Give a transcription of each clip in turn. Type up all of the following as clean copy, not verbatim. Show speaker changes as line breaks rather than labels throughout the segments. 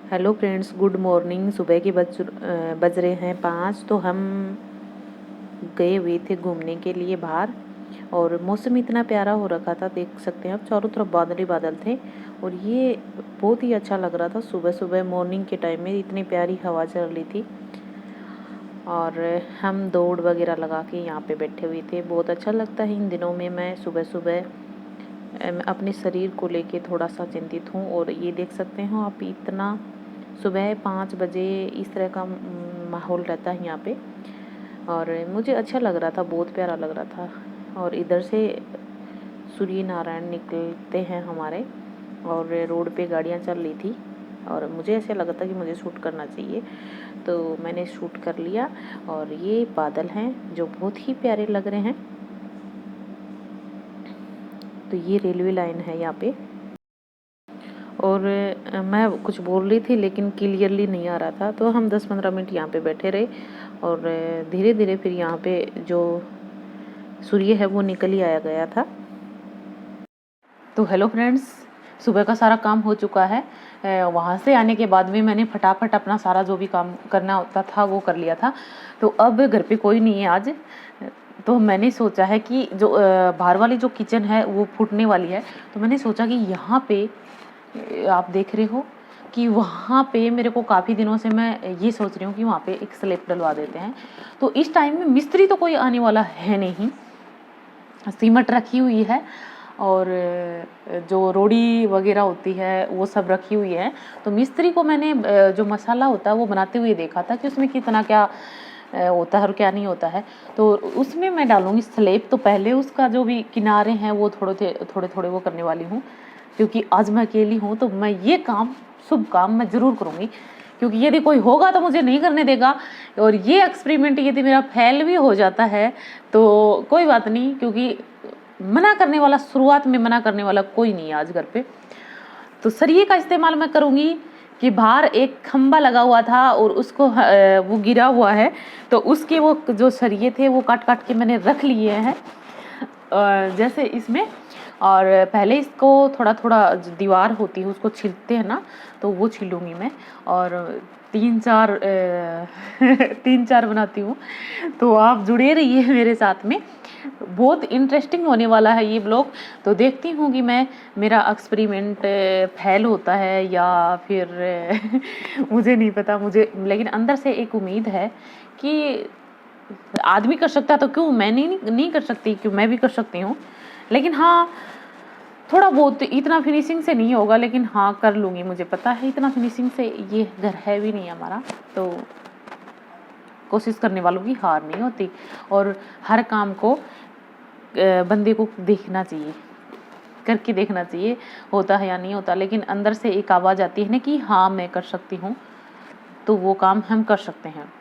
Hello friends, good morning. सुबह के बज रहे हैं 5। तो हम गए हुए थे घूमने के लिए बाहर और मौसम इतना प्यारा हो रखा था, देख सकते हैं आप, चारों तरफ बादल ही बादल थे और ये बहुत ही अच्छा लग रहा था। सुबह सुबह मॉर्निंग के टाइम में इतनी प्यारी हवा चल रही थी और हम दौड़ वगैरह लगा के यहाँ पे बैठे हुए थे। बहुत अच्छा लगता है इन दिनों में। मैं सुबह सुबह अपने शरीर को लेके थोड़ा सा चिंतित हूँ और ये देख सकते हो आप, इतना सुबह 5 बजे इस तरह का माहौल रहता है यहाँ पे और मुझे अच्छा लग रहा था, बहुत प्यारा लग रहा था। और इधर से सूर्य नारायण निकलते हैं हमारे और रोड पे गाड़ियाँ चल रही थी और मुझे ऐसे लगा था कि मुझे शूट करना चाहिए, तो मैंने शूट कर लिया। और ये बादल हैं जो बहुत ही प्यारे लग रहे हैं। तो ये रेलवे लाइन है यहाँ पे और मैं कुछ बोल रही थी लेकिन क्लियरली नहीं आ रहा था, तो हम 10-15 मिनट यहाँ पे बैठे रहे और धीरे धीरे फिर यहाँ पे जो सूर्य है वो निकल ही आया गया था। तो हेलो फ्रेंड्स, सुबह का सारा काम हो चुका है। वहाँ से आने के बाद में मैंने फटाफट अपना सारा जो भी काम करना होता था वो कर लिया था। तो अब घर पे कोई नहीं है आज, तो मैंने सोचा है कि जो बाहर वाली जो किचन है वो फूटने वाली है, तो मैंने सोचा कि यहाँ पे आप देख रहे हो कि वहाँ पे मेरे को काफ़ी दिनों से मैं ये सोच रही हूँ कि वहाँ पे एक स्लैब डलवा देते हैं। तो इस टाइम में मिस्त्री तो कोई आने वाला है नहीं, सीमेंट रखी हुई है और जो रोड़ी वगैरह होती है वो सब रखी हुई है। तो मिस्त्री को मैंने जो मसाला होता है वो बनाते हुए देखा था कि उसमें कितना क्या होता है और क्या नहीं होता है। तो उसमें मैं डालूँगी स्लैब। तो पहले उसका जो भी किनारे हैं वो थोड़े थोड़े वो करने वाली हूँ, क्योंकि आज मैं अकेली हूँ। तो मैं ये काम, शुभ काम मैं ज़रूर करूँगी, क्योंकि यदि कोई होगा तो मुझे नहीं करने देगा। और ये एक्सपेरिमेंट यदि मेरा फेल भी हो जाता है तो कोई बात नहीं, क्योंकि मना करने वाला, शुरुआत में मना करने वाला कोई नहीं है आज घर पे। तो सरिये का इस्तेमाल मैं करूँगी कि बाहर एक खंबा लगा हुआ था और उसको वो गिरा हुआ है, तो उसके वो जो सरिये थे वो काट काट के मैंने रख लिए हैं जैसे इसमें। और पहले इसको थोड़ा थोड़ा जो दीवार होती है उसको छीलते हैं ना, तो वो छीलूँगी मैं और 3-4 बनाती हूँ। तो आप जुड़े रहिए मेरे साथ में, बहुत इंटरेस्टिंग होने वाला है ये ब्लॉग। तो देखती हूँ कि मैं, मेरा एक्सपेरिमेंट फेल होता है या फिर मुझे नहीं पता। मुझे लेकिन अंदर से एक उम्मीद है कि आदमी कर सकता है तो क्यों मैं नहीं कर सकती, क्यों मैं भी कर सकती हूँ। लेकिन हाँ, थोड़ा बहुत, इतना फिनिशिंग से नहीं होगा लेकिन हाँ कर लूँगी। मुझे पता है इतना फिनिशिंग से ये घर है भी नहीं हमारा, तो कोशिश करने वालों की हार नहीं होती और हर काम को बंदे को देखना चाहिए, करके देखना चाहिए होता है या नहीं होता। लेकिन अंदर से एक आवाज़ आती है ना कि हाँ मैं कर सकती हूँ, तो वो काम हम कर सकते हैं।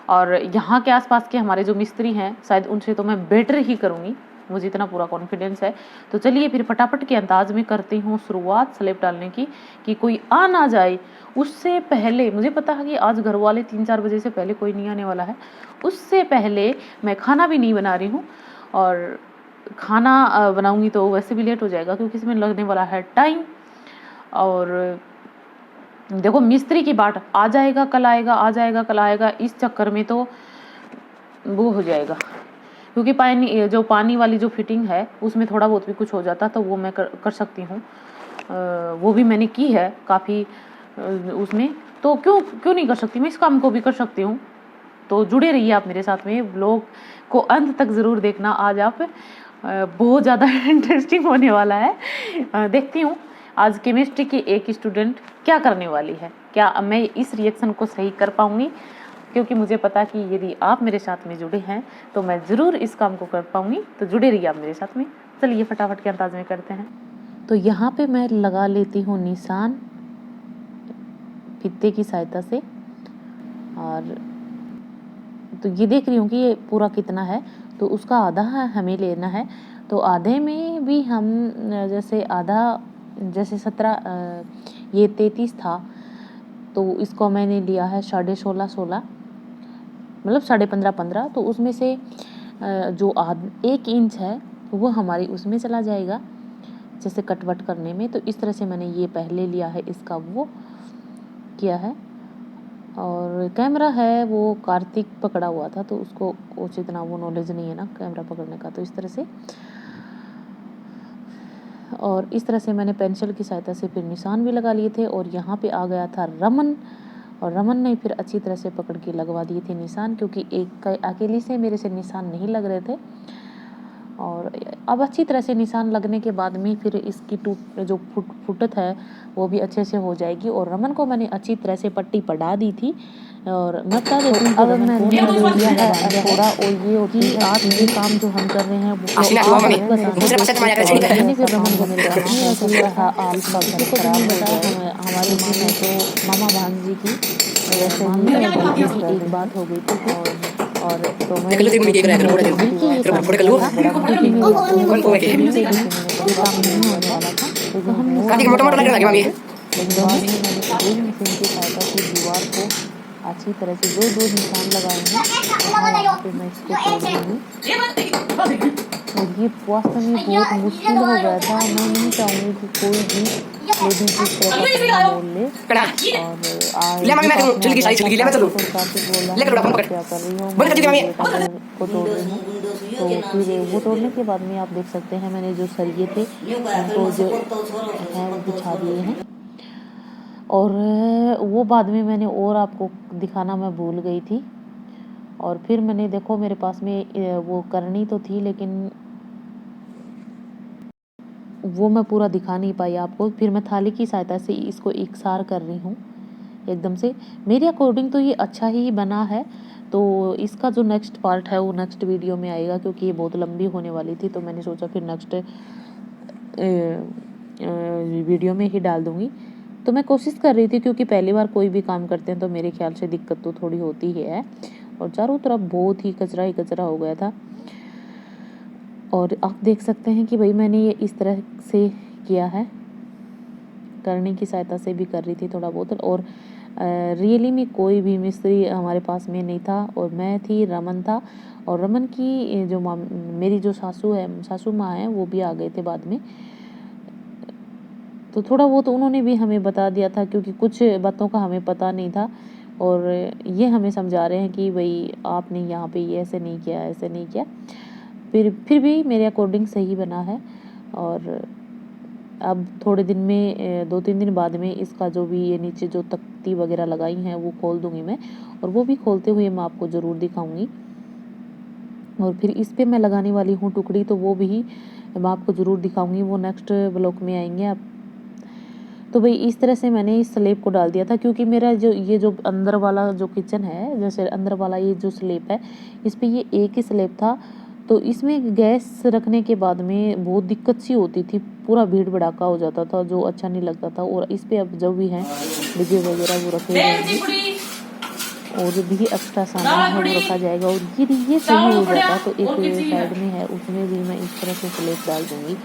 और यहाँ के आसपास के हमारे जो मिस्त्री हैं शायद उनसे तो मैं बेटर ही करूँगी, मुझे इतना पूरा कॉन्फिडेंस है। तो चलिए फिर फटाफट के अंदाज में करती हूँ शुरुआत स्लैब डालने की, कि कोई आ ना जाए उससे पहले। मुझे पता है कि आज घर वाले 3-4 बजे से पहले कोई नहीं आने वाला है, उससे पहले मैं खाना भी नहीं बना रही हूँ। और खाना बनाऊँगी तो वैसे भी लेट हो जाएगा क्योंकि इसमें लगने वाला है टाइम। और देखो मिस्त्री की बाट, आ जाएगा कल आएगा, आ जाएगा कल आएगा, इस चक्कर में तो वो हो जाएगा। क्योंकि जो पानी वाली जो फिटिंग है उसमें थोड़ा बहुत भी कुछ हो जाता तो वो मैं कर सकती हूँ, वो भी मैंने की है काफ़ी उसमें। तो क्यों नहीं कर सकती, मैं इस काम को भी कर सकती हूँ। तो जुड़े रहिए आप मेरे साथ में, ब्लॉग को अंत तक ज़रूर देखना। आज आप बहुत ज़्यादा इंटरेस्टिंग होने वाला है। देखती हूँ आज केमिस्ट्री की एक स्टूडेंट क्या करने वाली है, क्या मैं इस रिएक्शन को सही कर पाऊँगी, क्योंकि मुझे पता कि यदि आप मेरे साथ में जुड़े हैं तो मैं ज़रूर इस काम को कर पाऊँगी। तो जुड़े रहिए आप मेरे साथ में। चलिए फटाफट के अंदाज में करते हैं। तो यहाँ पे मैं लगा लेती हूँ निशान फीते की सहायता से, और तो ये देख रही हूँ कि ये पूरा कितना है, तो उसका आधा हमें लेना है। तो आधे में भी हम जैसे आधा, जैसे 17 ये 33 था, तो इसको मैंने लिया है 16.5 मतलब 15.5, तो उसमें से जो 1 इंच है वो हमारी उसमें चला जाएगा जैसे कटवट करने में। तो इस तरह से मैंने ये पहले लिया है इसका वो, किया है। और कैमरा है वो कार्तिक पकड़ा हुआ था, तो उसको कुछ इतना वो नॉलेज नहीं है ना कैमरा पकड़ने का, तो इस तरह से। और इस तरह से मैंने पेंसिल की सहायता से फिर निशान भी लगा लिए थे। और यहाँ पे आ गया था रमन, और रमन ने फिर अच्छी तरह से पकड़ के लगवा दिए थे निशान, क्योंकि एक अकेली से मेरे से निशान नहीं लग रहे थे। और अब अच्छी तरह से निशान लगने के बाद में फिर इसकी जो फुटत है वो भी अच्छे से हो जाएगी। और रमन को मैंने अच्छी तरह से पट्टी पढ़ा दी थी। और मैं बता देती हूँ अब मैं दिया है थोड़ा, और ये होती है आज ये काम जो हम कर रहे हैं वो मैंने फिर रमन को मेरे पास नहीं रख लिया था। आपका घर खराब हो जाए, हमारी माँ में तो मामा भांजी की वैसे ही एक बात हो गई थी। और तो मैं काम नहीं होने वाला था, तो हमने लेकिन बाद में मैंने ड्रिल मशीन की सहायता से दीवार को अच्छी तरह से जो निशान लगाए हैं फिर मैं इसको तोड़ दूँगी। और ये वास्तव में बहुत मुश्किल हो गया था। मैं नहीं चाहूँगी कि कोई भी लेडीज इस तरह का बोल ले। और क्या कर रही हूँ को तोड़ रही हूँ। तो फिर वो तोड़ने के बाद में आप देख सकते हैं मैंने जो सरिये थे उनको जो है वो बिछा दिए हैं। और वो बाद में मैंने और आपको दिखाना मैं भूल गई थी। और फिर मैंने देखो मेरे पास में वो करनी तो थी, लेकिन वो मैं पूरा दिखा नहीं पाई आपको। फिर मैं थाली की सहायता से इसको एकसार कर रही हूँ एकदम से। मेरे अकॉर्डिंग तो ये अच्छा ही बना है। तो इसका जो नेक्स्ट पार्ट है वो नेक्स्ट वीडियो में आएगा, क्योंकि ये बहुत लंबी होने वाली थी। तो मैंने सोचा फिर नेक्स्ट वीडियो में ही डाल दूँगी। तो मैं कोशिश कर रही थी, क्योंकि पहली बार कोई भी काम करते हैं तो मेरे ख्याल से दिक्कत तो थोड़ी होती ही है। और चारों तरफ बहुत ही कचरा हो गया था। और आप देख सकते हैं कि भाई मैंने ये इस तरह से किया है, करने की सहायता से भी कर रही थी थोड़ा बहुत। और रियली में कोई भी मिस्त्री हमारे पास में नहीं था, और मैं थी, रमन था। और रमन की जो मेरी जो सासू माँ है वो भी आ गए थे बाद में। तो थोड़ा बहुत उन्होंने भी हमें बता दिया था, क्योंकि कुछ बातों का हमें पता नहीं था। और ये हमें समझा रहे हैं कि भाई आपने यहाँ पे ये ऐसे नहीं किया, ऐसे नहीं किया। फिर भी मेरे अकॉर्डिंग सही बना है। और अब थोड़े दिन में 2-3 दिन बाद में इसका जो भी ये नीचे जो तख्ती वगैरह लगाई हैं वो खोल दूँगी मैं, और वो भी खोलते हुए मैं आपको ज़रूर दिखाऊँगी। और फिर इस पे मैं लगाने वाली हूँ टुकड़ी, तो वो भी मैं आपको ज़रूर दिखाऊँगी, वो नेक्स्ट ब्लॉग में आएंगे आप। तो भाई इस तरह से मैंने इस स्लैब को डाल दिया था, क्योंकि मेरा जो अंदर वाला जो किचन है, जैसे अंदर वाला ये जो स्लैब है, इस पर ये एक ही स्लैब था। तो इसमें गैस रखने के बाद में बहुत दिक्कत सी होती थी, पूरा भीड़ भड़ाका हो जाता था, जो अच्छा नहीं लगता था। और इस पे अब जो भी है डिब्बे वगैरह वो रखे जाएंगे, और जो भी एक्स्ट्रा सामान है वो रखा जाएगा। और ये सही हो जाता, तो एक साइड में है उसमें भी मैं इस तरह से स्लैब डाल दूँगी।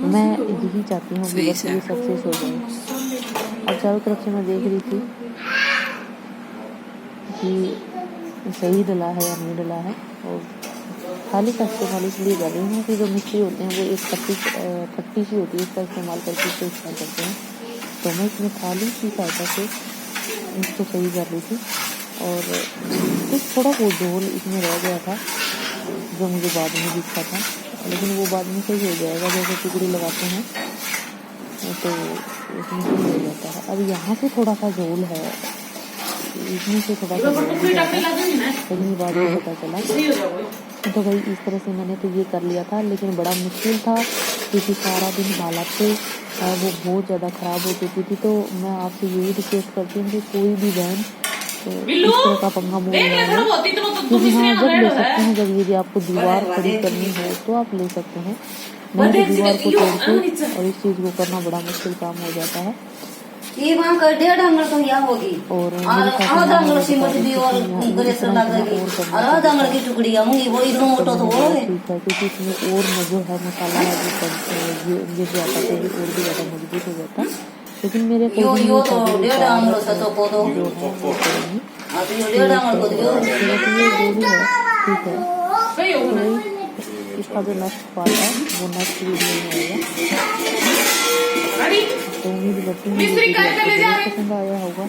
मैं यही चाहती हूँ कि बस ये सक्सेस हो जाए। अब चारों तरफ से मैं देख रही थी कि सही डला है या नहीं डला है। और थाली का इस्तेमाल इसलिए कर रही हूँ कि जो मिस्त्री होते हैं वो एक पट्टी सी होती है, इसका इस्तेमाल करके इसको इस्तेमाल करते हैं। तो मैं इसमें थाली की सहायता से इसको सही कर रही थी। और कुछ थोड़ा बहुत झोल इसमें रह गया था जो मुझे बाद में दिखा था, लेकिन वो बाद में सही हो जाएगा। जैसे टुकड़ी लगाते हैं तो उसमें सही हो जाता है। अब यहाँ से थोड़ा सा झोल है, इसमें से थोड़ा सा झोल भी जाता है, लेकिन बाद में पता चला। तो भाई इस तरह से मैंने तो ये कर लिया था, लेकिन बड़ा मुश्किल था, क्योंकि सारा दिन हालात थे वो बहुत ज़्यादा ख़राब हो चुकी थी। तो मैं आपसे यही रिक्वेस्ट करती हूँ कि कोई भी बहन इस तरह का पंगा मोल ना ले, क्योंकि हाँ जब ले सकते हैं, जब यदि आपको दीवार खड़ी करनी हो तो आप ले सकते हैं, नहीं तो दीवार को तोड़ के और इस चीज़ को करना बड़ा मुश्किल काम हो जाता है। और ठीक है, क्योंकि इसमें और जो है मसाला है जो जाता है और भी ज़्यादा मजबूत हो जाता है। लेकिन मेरे को जो है ठीक है। इसका जो नेक्स्ट पार्ट है वो नेक्स्ट वीडियो में आएगा। तो उम्मीद करती हूँ पसंद आया होगा।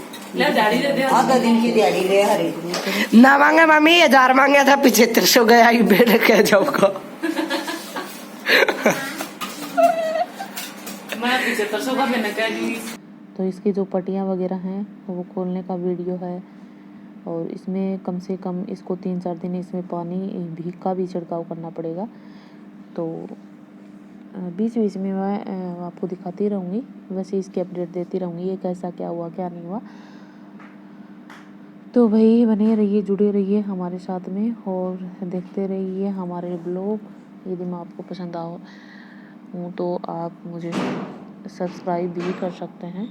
आधा दिन की दिहाड़ी ले हरे
ना मांगे मम्मी 1000 मांगे था 7500 गया ही बेटे कह जाऊंगा।
मैं 7500 का मैंने कह दी। तो इसकी जो पट्टियाँ वगैरह हैं वो खोलने का वीडियो है और इसमें कम से कम इसको 3-4 दिन इसमें पानी भीग का भी छिड़काव करना पड़ेगा। तो बीच बीच में मैं आपको दिखाती रहूँगी, वैसे इसकी अपडेट देती रहूँगी ये कैसा क्या हुआ क्या नहीं हुआ। तो भाई बने रहिए, जुड़े रहिए हमारे साथ में और देखते रहिए हमारे ब्लॉग। यदि मैं आपको पसंद हूँ तो आप मुझे सब्सक्राइब भी कर सकते हैं।